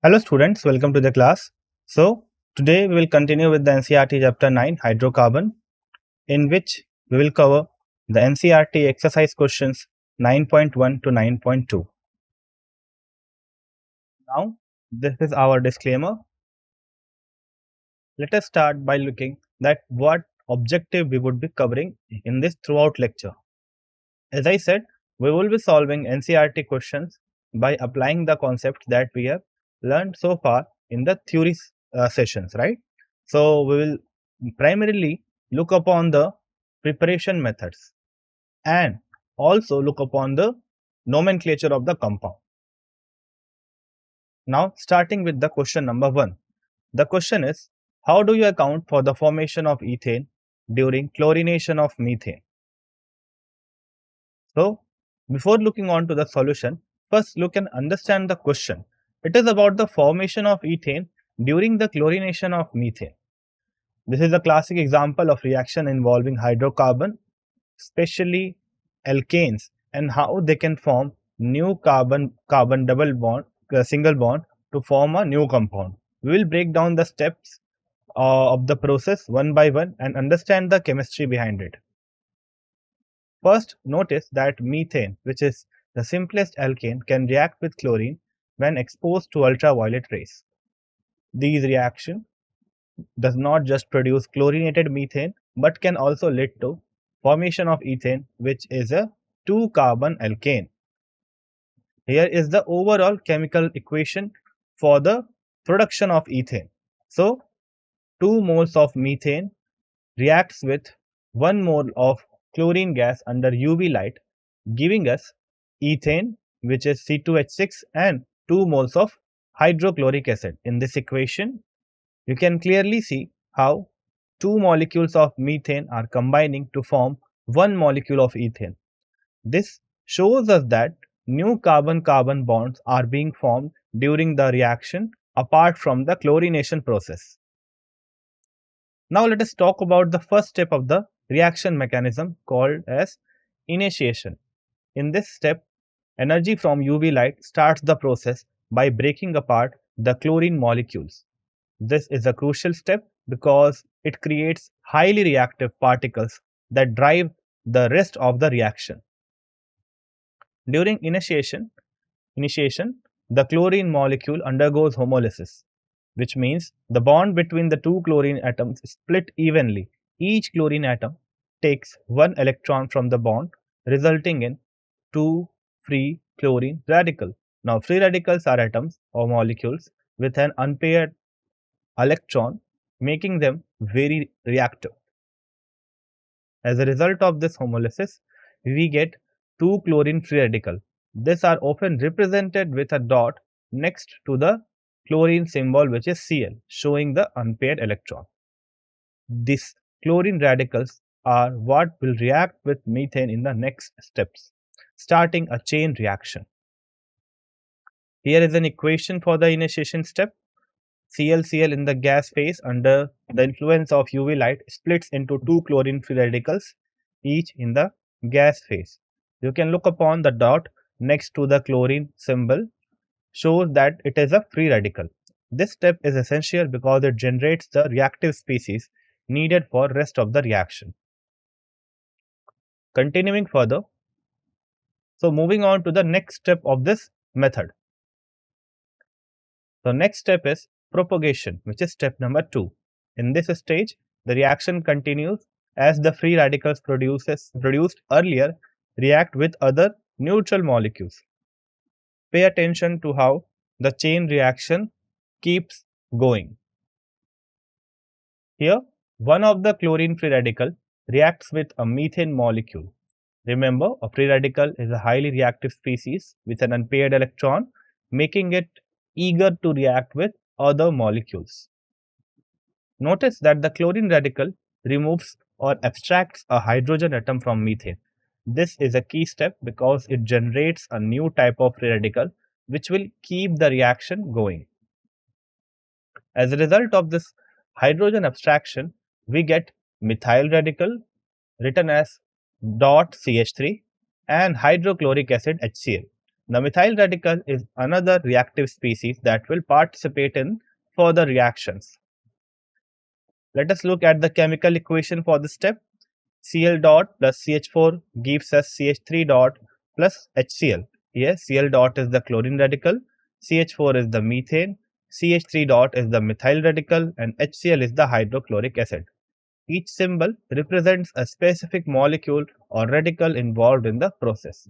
Hello students, welcome to the class. So today we will continue with the NCERT chapter 9 hydrocarbon, in which we will cover the NCERT exercise questions 9.1 to 9.2. Now this is our disclaimer. Let us start by looking at what objective we would be covering in this throughout lecture. As I said, we will be solving NCERT questions by applying the concepts that we have learned so far in the theory sessions, right? So we will primarily look upon the preparation methods and also look upon the nomenclature of the compound. Now starting with the question number 1. The question is, how do you account for the formation of ethane during chlorination of methane? So, before looking on to the solution, first look and understand the question. It is about the formation of ethane during the chlorination of methane. This is a classic example of reaction involving hydrocarbon, especially alkanes, and how they can form new carbon double bond, single bond to form a new compound. We will break down the steps of the process one by one and understand the chemistry behind it. First, notice that methane, which is the simplest alkane, can react with chlorine when exposed to ultraviolet rays. These reaction does not just produce chlorinated methane but can also lead to formation of ethane, which is a 2-carbon alkane. Here is the overall chemical equation for the production of ethane. So, 2 moles of methane reacts with 1 mole of chlorine gas under UV light, giving us ethane, which is C2H6, and 2 moles of hydrochloric acid. In this equation, you can clearly see how 2 molecules of methane are combining to form 1 molecule of ethane. This shows us that new carbon-carbon bonds are being formed during the reaction apart from the chlorination process. Now let us talk about the first step of the reaction mechanism called as initiation. In this step, energy from UV light starts the process by breaking apart the chlorine molecules. This is a crucial step because it creates highly reactive particles that drive the rest of the reaction. During initiation, the chlorine molecule undergoes homolysis, which means the bond between the 2 chlorine atoms is split evenly. Each chlorine atom takes 1 electron from the bond, resulting in 2 free chlorine radicals. Now, free radicals are atoms or molecules with an unpaired electron, making them very reactive. As a result of this homolysis, we get 2 chlorine free radicals. These are often represented with a dot next to the chlorine symbol, which is Cl, showing the unpaired electron. These chlorine radicals are what will react with methane in the next steps, starting a chain reaction. Here is an equation for the initiation step. ClCl in the gas phase under the influence of UV light splits into 2 chlorine free radicals, each in the gas phase. You can look upon the dot next to the chlorine symbol, shows that it is a free radical. This step is essential because it generates the reactive species needed for rest of the reaction. Continuing further, so moving on to the next step of this method. The next step is propagation, which is step number 2. In this stage, the reaction continues as the free radicals produced earlier react with other neutral molecules. Pay attention to how the chain reaction keeps going. Here, one of the chlorine free radical reacts with a methane molecule. Remember, a free radical is a highly reactive species with an unpaired electron, making it eager to react with other molecules. Notice that the chlorine radical removes or abstracts a hydrogen atom from methane. This is a key step because it generates a new type of free radical which will keep the reaction going. As a result of this hydrogen abstraction, we get methyl radical written as .CH3 and hydrochloric acid HCl. The methyl radical is another reactive species that will participate in further reactions. Let us look at the chemical equation for this step. Cl dot plus CH4 gives us CH3 dot plus HCl. Here Cl dot is the chlorine radical, CH4 is the methane, CH3 dot is the methyl radical, and HCl is the hydrochloric acid. Each symbol represents a specific molecule or radical involved in the process.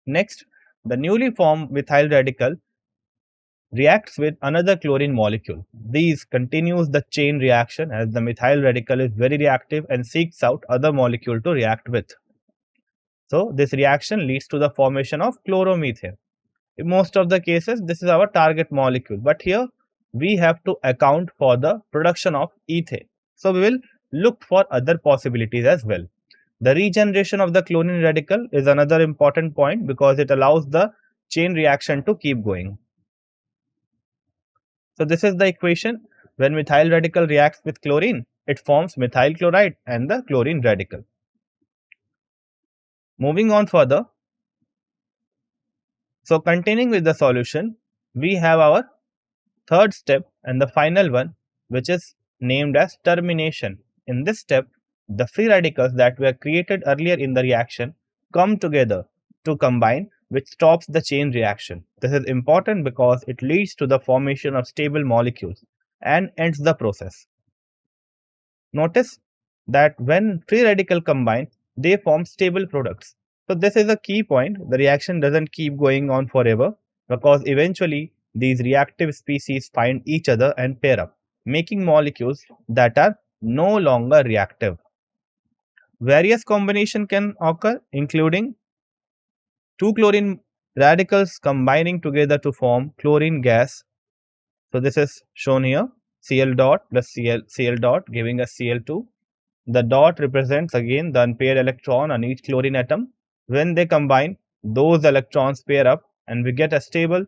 Next, the newly formed methyl radical reacts with another chlorine molecule. This continues the chain reaction as the methyl radical is very reactive and seeks out other molecule to react with. So this reaction leads to the formation of chloromethane. In most of the cases, this is our target molecule, but here we have to account for the production of ethane. So we will look for other possibilities as well. The regeneration of the chlorine radical is another important point because it allows the chain reaction to keep going. So this is the equation. When methyl radical reacts with chlorine, it forms methyl chloride and the chlorine radical. Moving on further. So continuing with the solution, we have our third step and the final one, which is named as termination. In this step, the free radicals that were created earlier in the reaction come together to combine, which stops the chain reaction. This is important because it leads to the formation of stable molecules and ends the process. Notice that when free radical combine, they form stable products. So this is a key point. The reaction doesn't keep going on forever because eventually these reactive species find each other and pair up, making molecules that are no longer reactive. Various combinations can occur, including two chlorine radicals combining together to form chlorine gas. So this is shown here, Cl dot plus Cl dot giving us Cl2. The dot represents again the unpaired electron on each chlorine atom. When they combine, those electrons pair up and we get a stable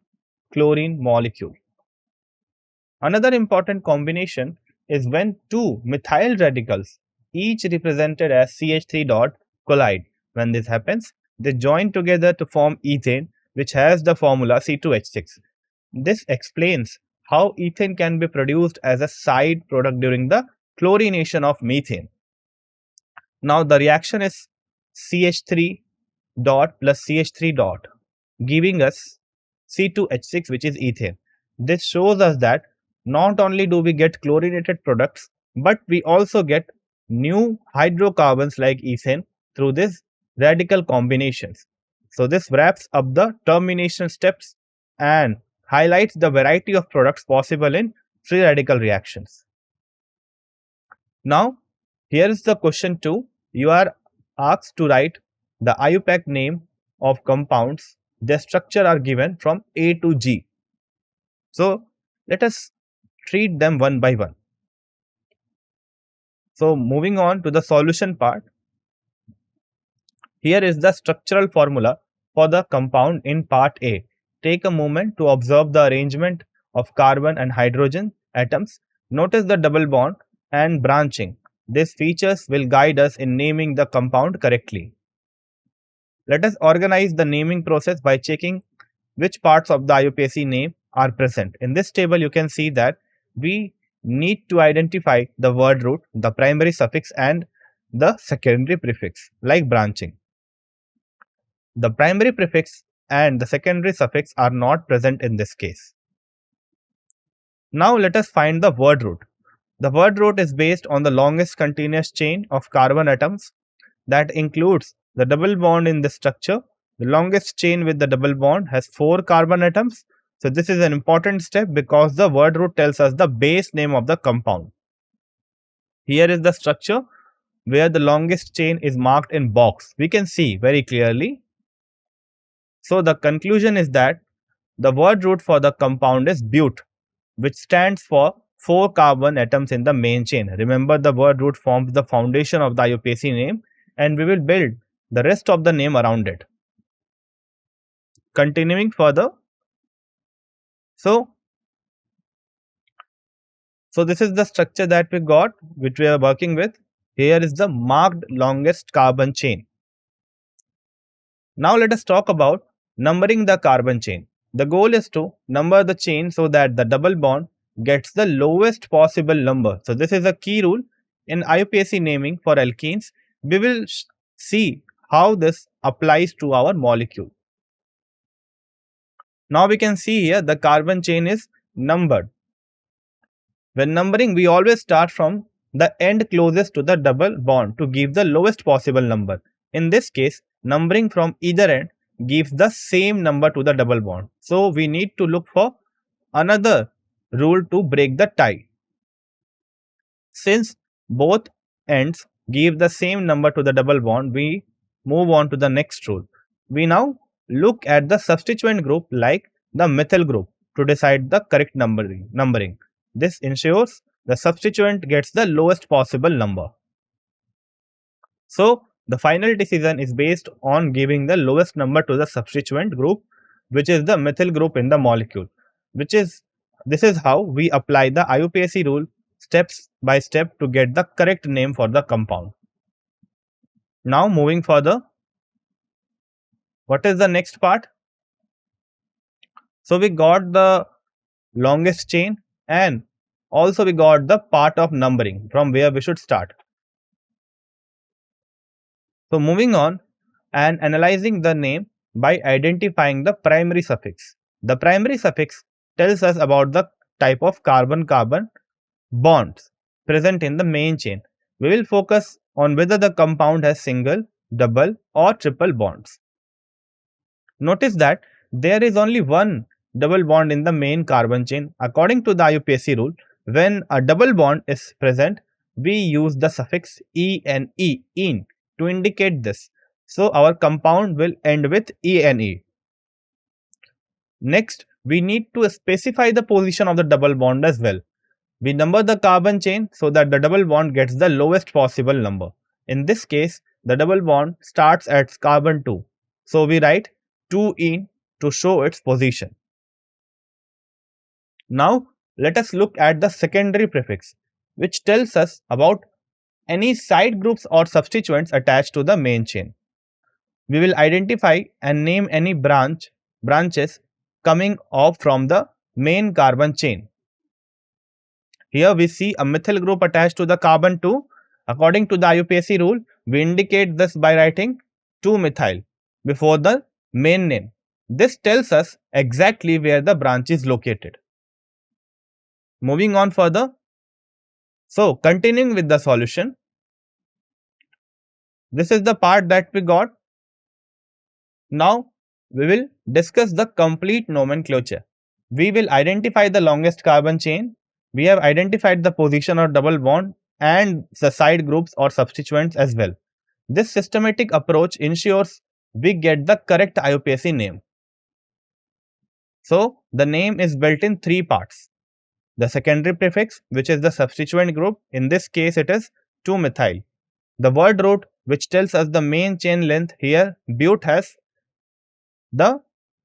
chlorine molecule. Another important combination is when two methyl radicals, each represented as CH3 dot, collide. When this happens, they join together to form ethane, which has the formula C2H6. This explains how ethane can be produced as a side product during the chlorination of methane. Now the reaction is CH3 dot plus CH3 dot, giving us C2H6, which is ethane. This shows us that not only do we get chlorinated products, but we also get new hydrocarbons like ethane through these radical combinations. So this wraps up the termination steps and highlights the variety of products possible in free radical reactions. Now, here is the question 2. You are asked to write the IUPAC name of compounds. Their structure are given from A to G. So let us treat them one by one. So moving on to the solution part. Here is the structural formula for the compound in part A. Take a moment to observe the arrangement of carbon and hydrogen atoms. Notice the double bond and branching. These features will guide us in naming the compound correctly. Let us organize the naming process by checking which parts of the IUPAC name are present. In this table, you can see that we need to identify the word root, the primary suffix and the secondary prefix, like branching. The primary prefix and the secondary suffix are not present in this case. Now let us find the word root. The word root is based on the longest continuous chain of carbon atoms that includes the double bond in the structure. The longest chain with the double bond has 4 carbon atoms. So this is an important step because the word root tells us the base name of the compound. Here is the structure where the longest chain is marked in box. We can see very clearly. So the conclusion is that the word root for the compound is but, which stands for 4 carbon atoms in the main chain. Remember, the word root forms the foundation of the IUPAC name and we will build the rest of the name around it. Continuing further. So this is the structure that we got, which we are working with. Here is the marked longest carbon chain. Now let us talk about numbering the carbon chain. The goal is to number the chain so that the double bond gets the lowest possible number. So this is a key rule in IUPAC naming for alkenes. We will see how this applies to our molecule. Now we can see here the carbon chain is numbered. When numbering, we always start from the end closest to the double bond to give the lowest possible number. In this case, numbering from either end gives the same number to the double bond. So we need to look for another rule to break the tie. Since both ends give the same number to the double bond, we move on to the next rule. We now look at the substituent group like the methyl group to decide the correct numbering. This ensures the substituent gets the lowest possible number. So the final decision is based on giving the lowest number to the substituent group, which is the methyl group in the molecule. This is how we apply the IUPAC rule steps by step to get the correct name for the compound. Now moving further, what is the next part? So we got the longest chain and also we got the part of numbering from where we should start. So moving on and analyzing the name by identifying the primary suffix. The primary suffix tells us about the type of carbon-carbon bonds present in the main chain. We will focus on whether the compound has single, double or triple bonds. Notice that there is only one double bond in the main carbon chain. According to the IUPAC rule, when a double bond is present, we use the suffix ene, in, to indicate this. So our compound will end with ene. Next, we need to specify the position of the double bond as well. We number the carbon chain so that the double bond gets the lowest possible number. In this case, the double bond starts at carbon 2. So we write 2-ene to show its position. Now let us look at the secondary prefix, which tells us about any side groups or substituents attached to the main chain. We will identify and name any branches coming off from the main carbon chain. Here we see a methyl group attached to the carbon 2. According to the IUPAC rule, we indicate this by writing 2-methyl before the main name. This tells us exactly where the branch is located. Moving on further. So continuing with the solution. This is the part that we got. Now we will discuss the complete nomenclature. We will identify the longest carbon chain. We have identified the position of double bond and the side groups or substituents as well. This systematic approach ensures we get the correct IUPAC name. So the name is built in 3 parts. The secondary prefix, which is the substituent group, in this case it is 2-methyl. The word root, which tells us the main chain length, here but has the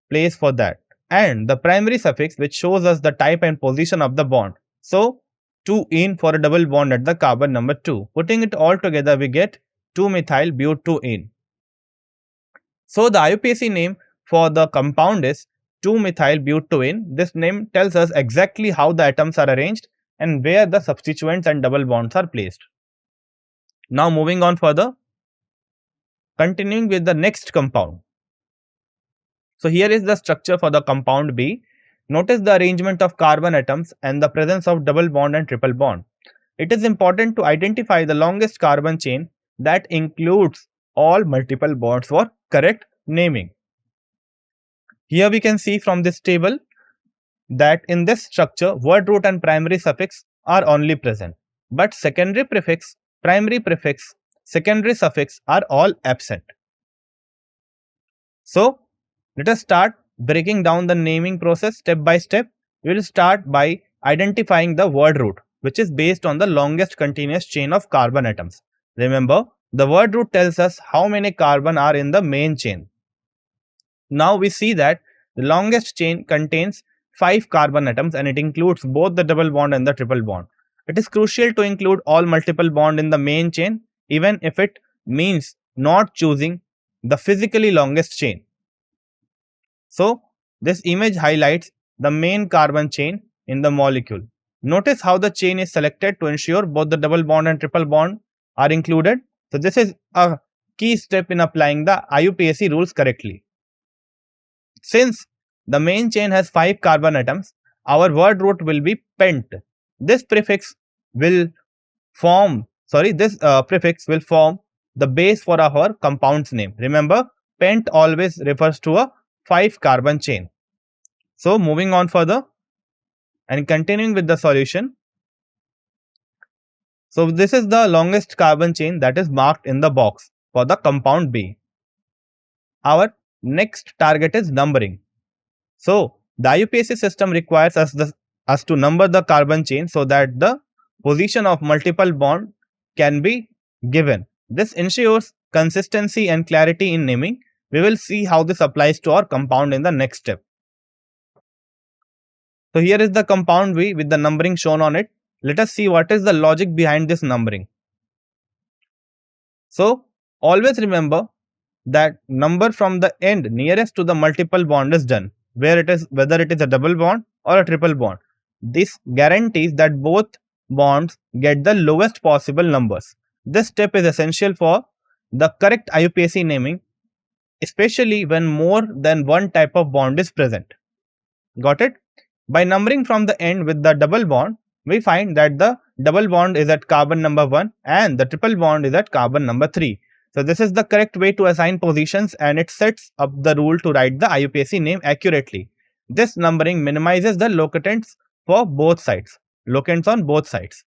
place for that, and the primary suffix, which shows us the type and position of the bond. So 2-ene for a double bond at the carbon number 2. Putting it all together, we get 2-methyl but-2-ene. So the IUPAC name for the compound is 2-methyl but-2-ene. This name tells us exactly how the atoms are arranged and where the substituents and double bonds are placed. Now moving on further, continuing with the next compound. So here is the structure for the compound B. Notice the arrangement of carbon atoms and the presence of double bond and triple bond. It is important to identify the longest carbon chain that includes all multiple bonds for correct naming. Here we can see from this table that in this structure, word root and primary suffix are only present, but secondary prefix, primary prefix, secondary suffix are all absent. So let us start breaking down the naming process step by step. We will start by identifying the word root, which is based on the longest continuous chain of carbon atoms. Remember, the word root tells us how many carbon are in the main chain. Now we see that the longest chain contains 5 carbon atoms and it includes both the double bond and the triple bond. It is crucial to include all multiple bond in the main chain, even if it means not choosing the physically longest chain. So this image highlights the main carbon chain in the molecule. Notice how the chain is selected to ensure both the double bond and triple bond are included. So this is a key step in applying the IUPAC rules correctly. Since the main chain has 5 carbon atoms, our word root will be pent. This prefix will form the base for our compound's name. Remember, pent always refers to a 5 carbon chain. So moving on further and continuing with the solution. So this is the longest carbon chain that is marked in the box for the compound B. Our next target is numbering. So the IUPAC system requires us to number the carbon chain so that the position of multiple bond can be given. This ensures consistency and clarity in naming. We will see how this applies to our compound in the next step. So here is the compound V with the numbering shown on it. Let us see what is the logic behind this numbering. So always remember that number from the end nearest to the multiple bond is done, whether it is a double bond or a triple bond. This guarantees that both bonds get the lowest possible numbers. This step is essential for the correct IUPAC naming, especially when more than one type of bond is present. Got it? By numbering from the end with the double bond, we find that the double bond is at carbon number 1 and the triple bond is at carbon number 3. So this is the correct way to assign positions, and it sets up the rule to write the IUPAC name accurately. This numbering minimizes the locutants for both sides, locants on both sides.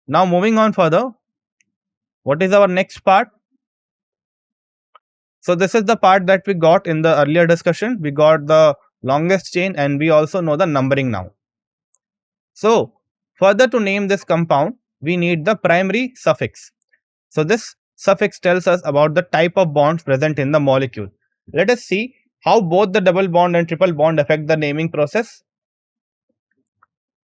Now moving on further, what is our next part? So this is the part that we got in the earlier discussion. We got the longest chain and we also know the numbering now. So further, to name this compound, we need the primary suffix. So this suffix tells us about the type of bonds present in the molecule. Let us see how both the double bond and triple bond affect the naming process.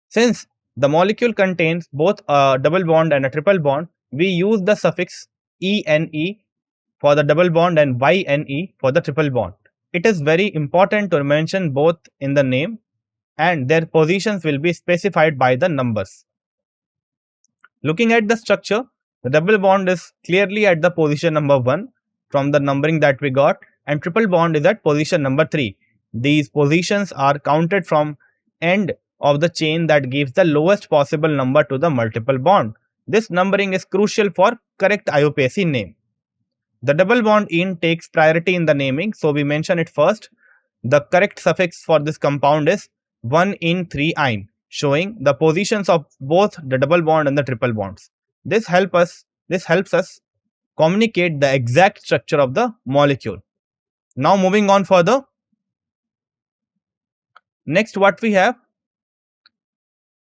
Since the molecule contains both a double bond and a triple bond, we use the suffix ENE for the double bond and YNE for the triple bond. It is very important to mention both in the name, and their positions will be specified by the numbers. Looking at the structure, the double bond is clearly at the position number 1 from the numbering that we got, and triple bond is at position number 3. These positions are counted from end of the chain that gives the lowest possible number to the multiple bond. This numbering is crucial for correct IUPAC name. The double bond in takes priority in the naming, so we mention it first. The correct suffix for this compound is 1-in-3-ine, showing the positions of both the double bond and the triple bonds. This helps us communicate the exact structure of the molecule. Now moving on further. Next, what we have?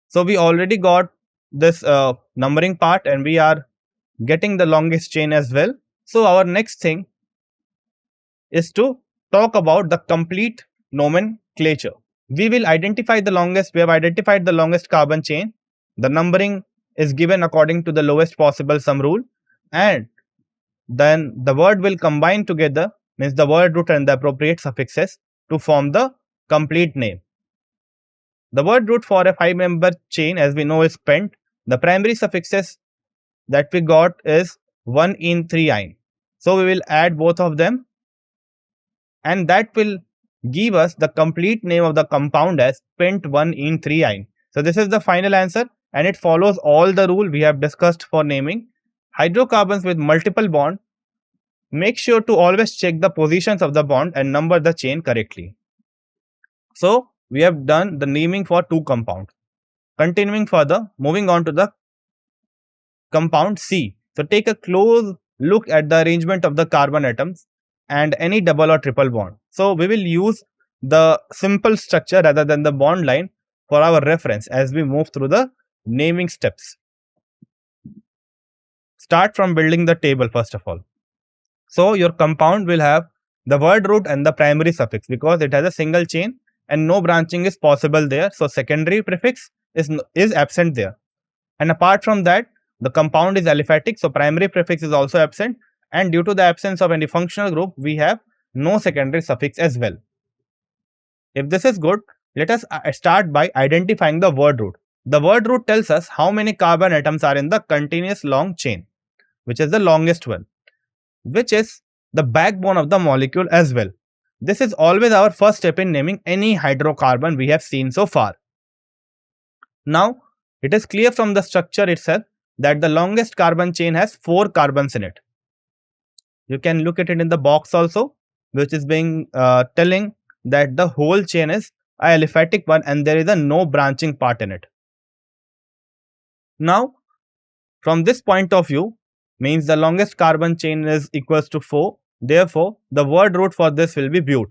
So we already got this numbering part, and we are getting the longest chain as well. So our next thing is to talk about the complete nomenclature. We will identify the longest. We have identified the longest carbon chain. The numbering is given according to the lowest possible sum rule, and then the word will combine together, means the word root and the appropriate suffixes, to form the complete name. The word root for a 5-member chain, as we know, is pent. The primary suffixes that we got is 1-in-3-ine. So we will add both of them, and that will give us the complete name of the compound as pent 1-in-3-ine. So this is the final answer, and it follows all the rule we have discussed for naming. Hydrocarbons with multiple bond, make sure to always check the positions of the bond and number the chain correctly. So we have done the naming for 2 compounds. Continuing further, moving on to the compound C. So take a close look at the arrangement of the carbon atoms and any double or triple bond. So we will use the simple structure rather than the bond line for our reference as we move through the naming steps. Start from building the table first of all. So your compound will have the word root and the primary suffix because it has a single chain and no branching is possible there. So secondary prefix is absent there. And apart from that, the compound is aliphatic, so primary prefix is also absent, and due to the absence of any functional group, we have no secondary suffix as well. If this is good, let us start by identifying the word root. The word root tells us how many carbon atoms are in the continuous long chain, which is the longest one, which is the backbone of the molecule as well. This is always our first step in naming any hydrocarbon we have seen so far. Now, it is clear from the structure itself that the longest carbon chain has 4 carbons in it. You can look at it in the box also, which is being telling that the whole chain is a aliphatic one and there is a no branching part in it. Now, from this point of view, means the longest carbon chain is equals to 4. Therefore, the word root for this will be but.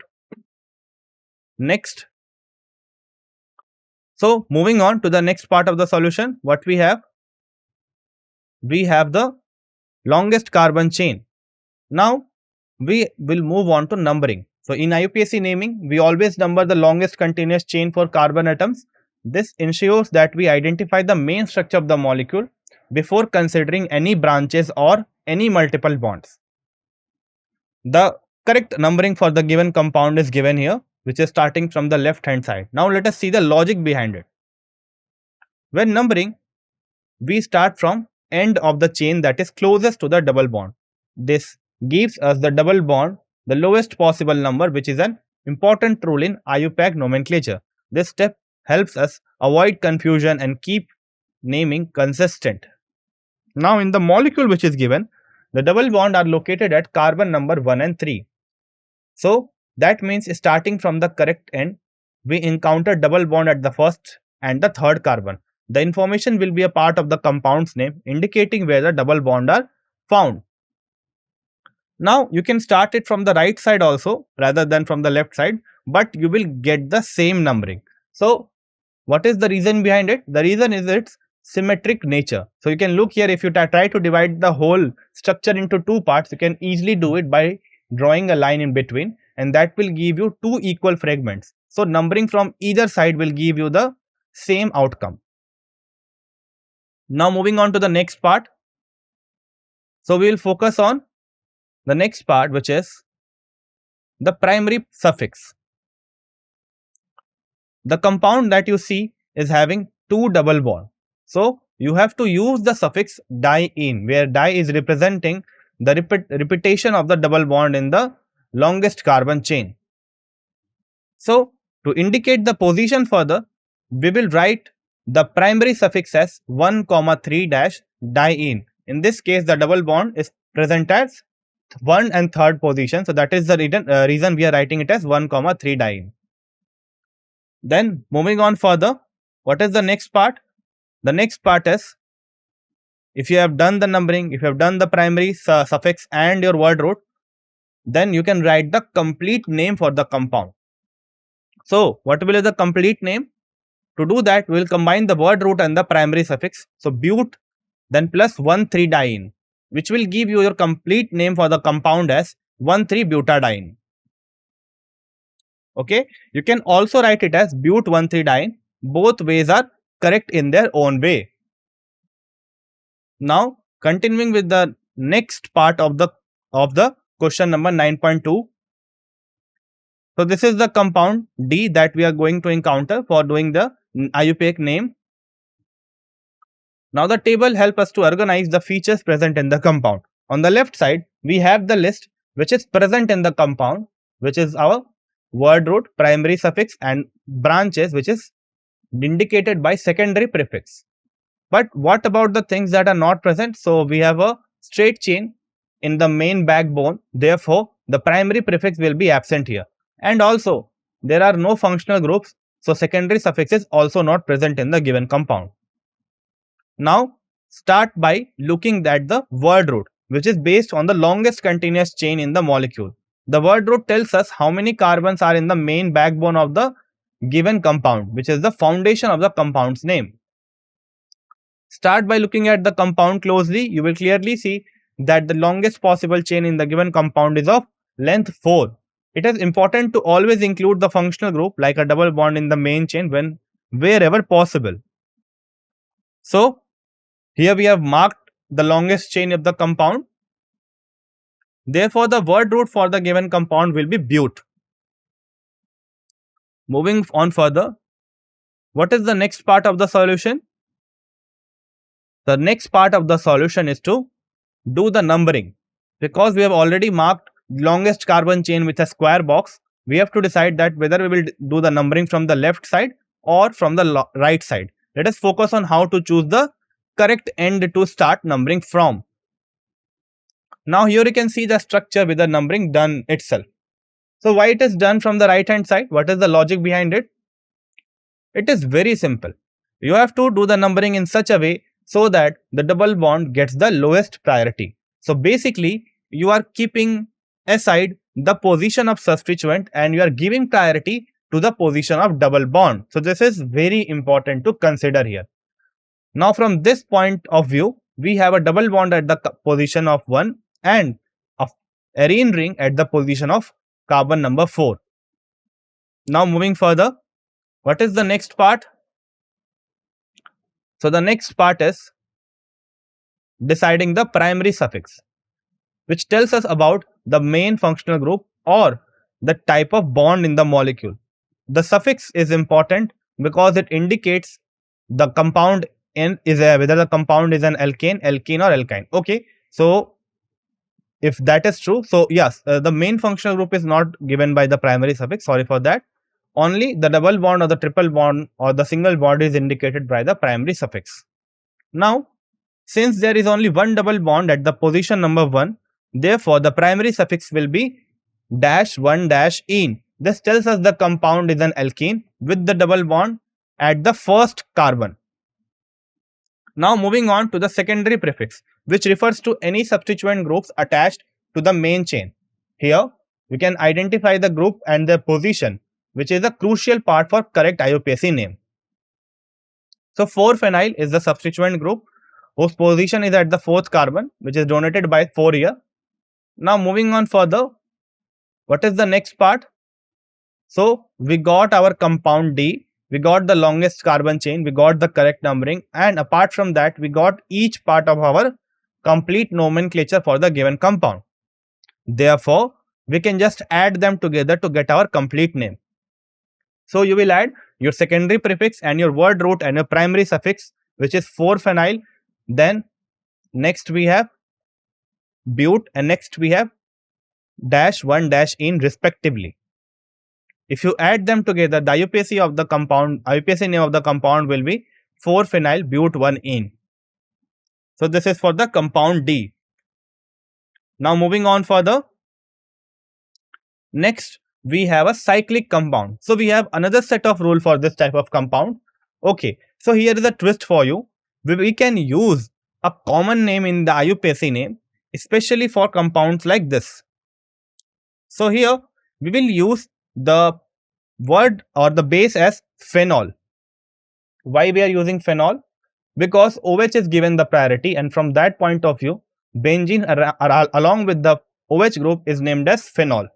Next. So, moving on to the next part of the solution, what we have? We have the longest carbon chain. Now, we will move on to numbering. So, in IUPAC naming, we always number the longest continuous chain for carbon atoms. This ensures that we identify the main structure of the molecule before considering any branches or any multiple bonds. The correct numbering for the given compound is given here, which is starting from the left hand side. Now, let us see the logic behind it. When numbering, we start from end of the chain that is closest to the double bond. This gives us the double bond, the lowest possible number, which is an important rule in IUPAC nomenclature. This step helps us avoid confusion and keep naming consistent. Now, in the molecule which is given, the double bond are located at carbon number 1 and 3. So, that means starting from the correct end, we encounter double bond at the first and the third carbon. The information will be a part of the compound's name, indicating where the double bond are found. Now, you can start it from the right side also rather than from the left side, but you will get the same numbering. So, what is the reason behind it? The reason is its symmetric nature. So, you can look here, if you try to divide the whole structure into 2 parts, you can easily do it by drawing a line in between, and that will give you 2 equal fragments. So, numbering from either side will give you the same outcome. Now, moving on to the next part. So, we will focus on the next part, which is the primary suffix. The compound that you see is having 2 double bonds. So, you have to use the suffix "-in", where "di" is representing the repetition of the double bond in the longest carbon chain. So, to indicate the position further, we will write the primary suffix as 1,3-"-in". In this case, the double bond is present as 1 and 3rd position. So, that is the reason we are writing it as 1,3-"-in". Then, moving on further, what is the next part? The next part is, if you have done the numbering, if you have done the primary suffix and your word root, then you can write the complete name for the compound. So, what will be the complete name? To do that, we will combine the word root and the primary suffix. So, but then plus 1,3-"-in, which will give you your complete name for the compound as 1,3-butadiene. Okay, you can also write it as but 1,3-diene. Both ways are correct in their own way. Now, continuing with the next part of the question number 9.2. So, this is the compound D that we are going to encounter for doing the IUPAC name. Now, the table helps us to organize the features present in the compound. On the left side, we have the list which is present in the compound, which is our word root, primary suffix and branches, which is indicated by secondary prefix. But what about the things that are not present? So, we have a straight chain in the main backbone. Therefore, the primary prefix will be absent here. And also, there are no functional groups. So, secondary suffix is also not present in the given compound. Now, start by looking at the word root, which is based on the longest continuous chain in the molecule. The word root tells us how many carbons are in the main backbone of the given compound, which is the foundation of the compound's name. Start by looking at the compound closely. You will clearly see that the longest possible chain in the given compound is of length 4. It is important to always include the functional group like a double bond in the main chain wherever possible. So, here we have marked the longest chain of the compound. Therefore, the word root for the given compound will be but. Moving on further, what is the next part of the solution? The next part of the solution is to do the numbering. Because we have already marked longest carbon chain with a square box, we have to decide that whether we will do the numbering from the left side or from the right side. Let us focus on how to choose the correct end to start numbering from. Now here you can see the structure with the numbering done itself. So why it is done from the right hand side? What is the logic behind it? It is very simple. You have to do the numbering in such a way so that the double bond gets the lowest priority. So basically, you are keeping aside the position of substituent and you are giving priority to the position of double bond. So this is very important to consider here. Now from this point of view, we have a double bond at the position of 1 and a arene ring at the position of carbon number 4. Now moving further, what is the next part? So the next part is deciding the primary suffix, which tells us about the main functional group or the type of bond in the molecule. The suffix is important because it indicates the compound whether the compound is an alkane, alkene or alkyne. Okay, so if that is true, so yes, the main functional group is not given by the primary suffix, sorry for that. Only the double bond or the triple bond or the single bond is indicated by the primary suffix. Now, since there is only one double bond at the position number 1, therefore the primary suffix will be -1-ene. This tells us the compound is an alkene with the double bond at the first carbon. Now moving on to the secondary prefix, which refers to any substituent groups attached to the main chain. Here we can identify the group and their position, which is a crucial part for correct IUPAC name. So 4-phenyl is the substituent group whose position is at the 4th carbon, which is denoted by 4 here. Now moving on further, what is the next part? So we got our compound D, we got the longest carbon chain, we got the correct numbering, and apart from that we got each part of our complete nomenclature for the given compound. Therefore we can just add them together to get our complete name. So you will add your secondary prefix and your word root and your primary suffix, which is 4-phenyl. Then next we have bute and next we have -1-ene respectively. If you add them together, the IUPAC of the compound, IUPAC name of the compound will be 4-phenyl bute-1-ene. So this is for the compound D. Now moving on further. Next we have a cyclic compound. So we have another set of rule for this type of compound. Okay, so here is a twist for you. We can use a common name in the IUPAC name, especially for compounds like this. So here we will use the word or the base as phenol. Why we are using phenol? Because OH is given the priority, and from that point of view, benzene along with the OH group is named as phenol.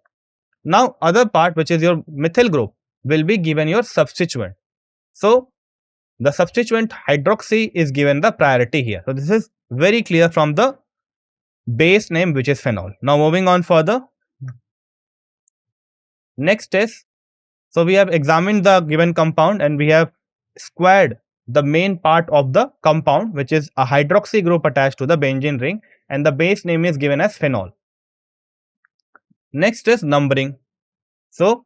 Now other part, which is your methyl group, will be given your substituent. So the substituent hydroxy is given the priority here. So this is very clear from the base name, which is phenol. Now moving on further. Next is, so we have examined the given compound and we have squared the main part of the compound, which is a hydroxy group attached to the benzene ring, and the base name is given as phenol. Next is numbering. So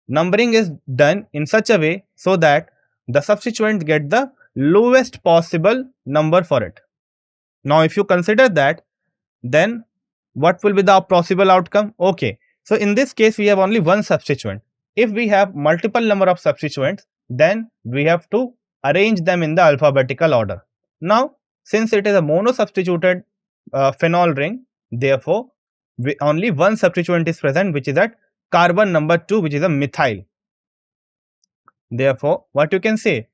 numbering is done in such a way so that the substituents get the lowest possible number for it. Now if you consider that, then what will be the possible outcome? Okay, so in this case we have only one substituent. If we have multiple number of substituents, then we have to arrange them in the alphabetical order. Now since it is a monosubstituted phenol ring, therefore only one substituent is present, which is at carbon number 2, which is a methyl. Therefore what you can say,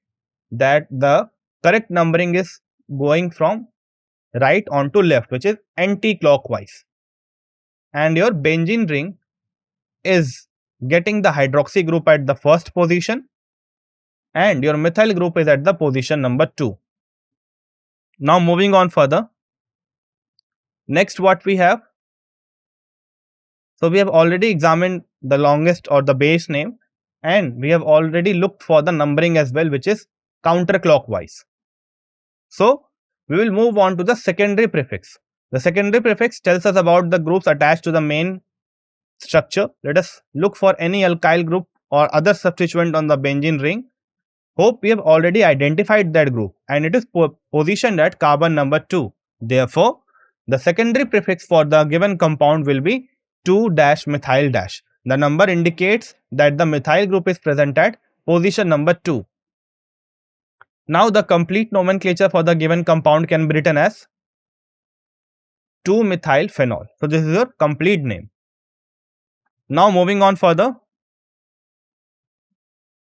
that the correct numbering is going from right on to left, which is anti-clockwise, and your benzene ring is getting the hydroxy group at the first position and your methyl group is at the position number 2. Now moving on further. Next what we have, so we have already examined the longest or the base name. and we have already looked for the numbering as well, which is counterclockwise. So we will move on to the secondary prefix. The secondary prefix tells us about the groups attached to the main structure. Let us look for any alkyl group or other substituent on the benzene ring. Hope we have already identified that group and it is positioned at carbon number 2. Therefore, the secondary prefix for the given compound will be 2-methyl-. The number indicates that the methyl group is present at position number 2. Now, the complete nomenclature for the given compound can be written as 2-methyl-phenol. So, this is your complete name. Now, moving on further,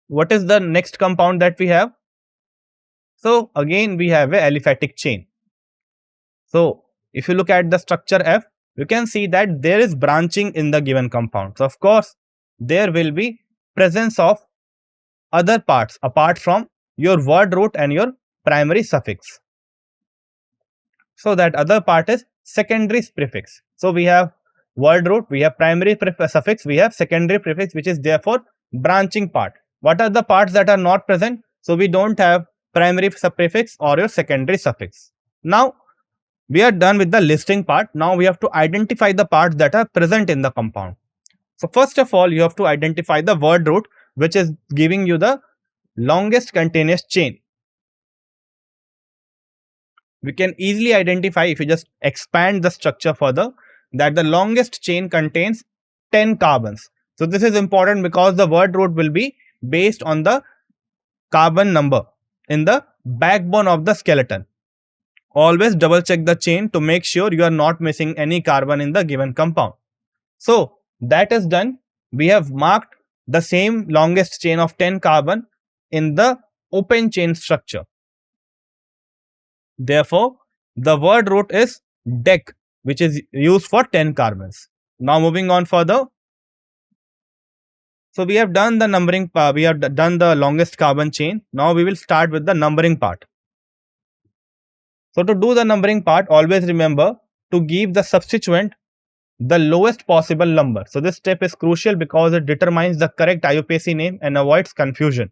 what is the next compound that we have? So, again we have a aliphatic chain. So, if you look at the structure F, you can see that there is branching in the given compound. So, of course, there will be presence of other parts apart from your word root and your primary suffix. So, that other part is secondary prefix. So, we have word root, we have primary suffix, we have secondary prefix, which is therefore branching part. What are the parts that are not present? So, we don't have primary prefix or your secondary suffix. Now, we are done with the listing part. Now, we have to identify the parts that are present in the compound. So, first of all, you have to identify the word root, which is giving you the longest continuous chain. We can easily identify, if you just expand the structure further, that the longest chain contains 10 carbons. So, this is important because the word root will be based on the carbon number in the backbone of the skeleton. Always double check the chain to make sure you are not missing any carbon in the given compound. So, that is done. We have marked the same longest chain of 10 carbon in the open chain structure. Therefore, the word root is dec, which is used for 10 carbons. Now, moving on further. So, we have done the numbering part, we have done the longest carbon chain. Now, we will start with the numbering part. So, to do the numbering part, always remember to give the substituent the lowest possible number. So, this step is crucial because it determines the correct IUPAC name and avoids confusion.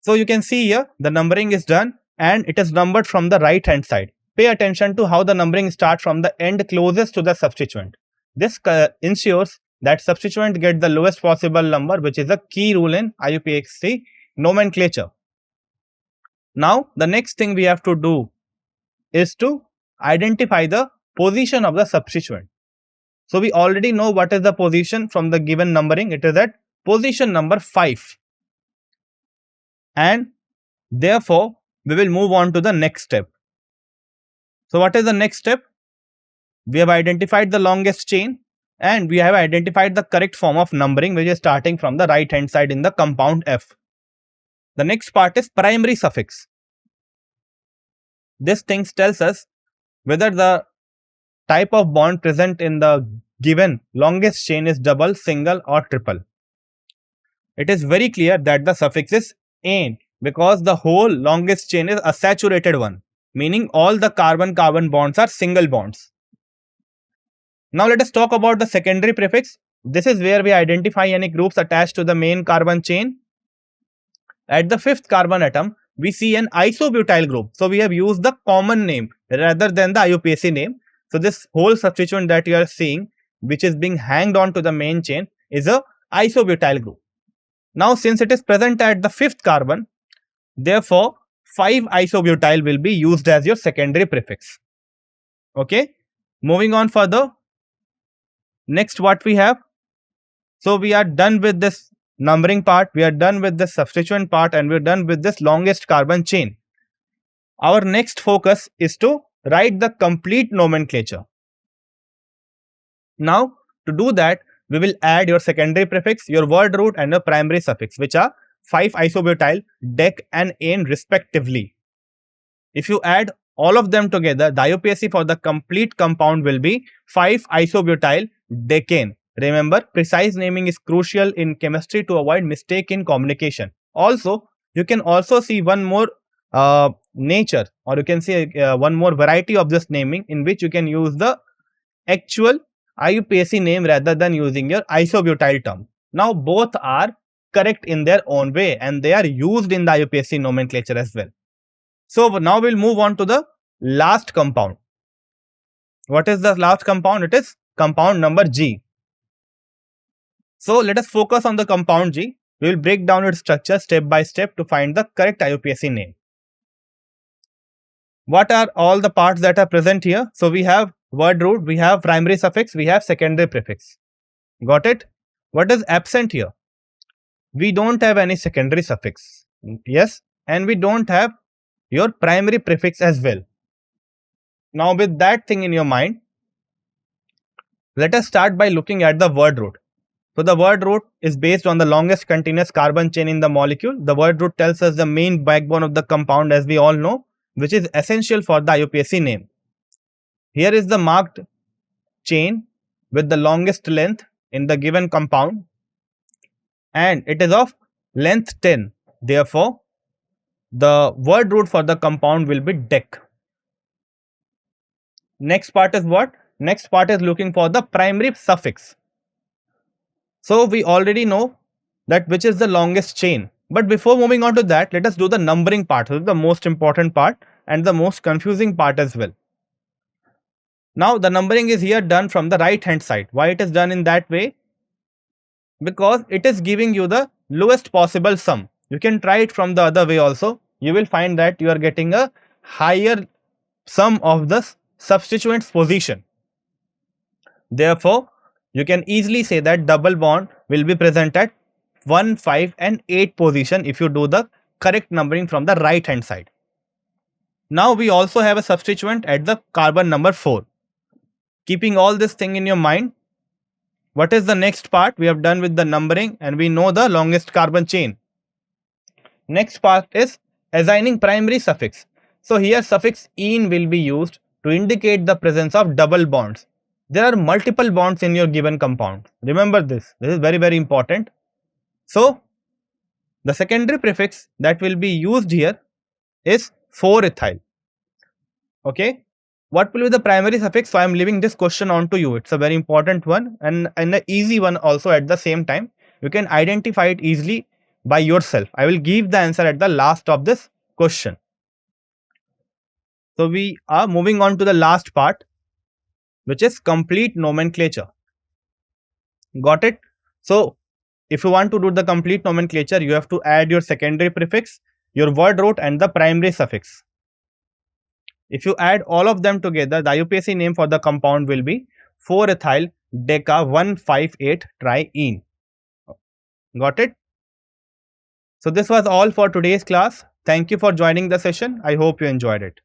So, you can see here the numbering is done and it is numbered from the right hand side. Pay attention to how the numbering starts from the end closest to the substituent. This ensures that substituent get the lowest possible number, which is a key rule in IUPAC nomenclature. Now, the next thing we have to do is to identify the position of the substituent. So, we already know what is the position from the given numbering. It is at position number 5. And therefore, we will move on to the next step. So, what is the next step? We have identified the longest chain and we have identified the correct form of numbering, which is starting from the right hand side in the compound F. The next part is primary suffix. This thing tells us whether the type of bond present in the given longest chain is double, single or triple. It is very clear that the suffix is "-ane" because the whole longest chain is a saturated one, meaning all the carbon-carbon bonds are single bonds. Now, let us talk about the secondary prefix. This is where we identify any groups attached to the main carbon chain. At the 5th carbon atom, we see an isobutyl group. So, we have used the common name rather than the IUPAC name. So, this whole substituent that you are seeing, which is being hanged on to the main chain, is a isobutyl group. Now, since it is present at the 5th carbon, therefore, 5-isobutyl will be used as your secondary prefix. Okay. Moving on further. Next, what we have? So, we are done with this numbering part, we are done with the substituent part and we are done with this longest carbon chain. Our next focus is to write the complete nomenclature. Now, to do that, we will add your secondary prefix, your word root and your primary suffix, which are 5-isobutyl, dec and ane respectively. If you add all of them together, the IUPAC for the complete compound will be 5-isobutyl decane. Remember, precise naming is crucial in chemistry to avoid mistake in communication. Also, you can also see one more nature, or you can see one more variety of this naming, in which you can use the actual IUPAC name rather than using your isobutyl term. Now both are correct in their own way and they are used in the IUPAC nomenclature as well. So now we'll move on to the last compound. What is the last compound? It is compound number G. So let us focus on the compound G. We will break down its structure step by step to find the correct IUPAC name. What are all the parts that are present here? So we have word root, we have primary suffix, we have secondary prefix. Got it? What is absent here? We don't have any secondary suffix. Yes, and we don't have your primary prefix as well. Now with that thing in your mind, let us start by looking at the word root. So the word root is based on the longest continuous carbon chain in the molecule. The word root tells us the main backbone of the compound, as we all know, which is essential for the IUPAC name. Here is the marked chain with the longest length in the given compound and it is of length 10. Therefore, the word root for the compound will be dec. Next part is what? Next part is looking for the primary suffix. So we already know that which is the longest chain. But before moving on to that, let us do the numbering part. This is the most important part and the most confusing part as well. Now the numbering is here done from the right hand side. Why it is done in that way? Because it is giving you the lowest possible sum. You can try it from the other way also. You will find that you are getting a higher sum of the substituent's position. Therefore, you can easily say that double bond will be present at 1, 5 and 8 position if you do the correct numbering from the right hand side. Now we also have a substituent at the carbon number 4. Keeping all this thing in your mind, what is the next part? We have done with the numbering and we know the longest carbon chain. Next part is assigning primary suffix. So here suffix "-ene" will be used to indicate the presence of double bonds. There are multiple bonds in your given compound. Remember this. This is very important. So the secondary prefix that will be used here is 4-ethyl. Okay. What will be the primary suffix? So I am leaving this question on to you. It's a very important one and an easy one also at the same time. You can identify it easily by yourself. I will give the answer at the last of this question. So we are moving on to the last part, which is complete nomenclature. Got it? So if you want to do the complete nomenclature, you have to add your secondary prefix, your word root and the primary suffix. If you add all of them together, the IUPAC name for the compound will be 4-ethyl deca 158 triene. Got it? So this was all for today's class. Thank you for joining the session. I hope you enjoyed it.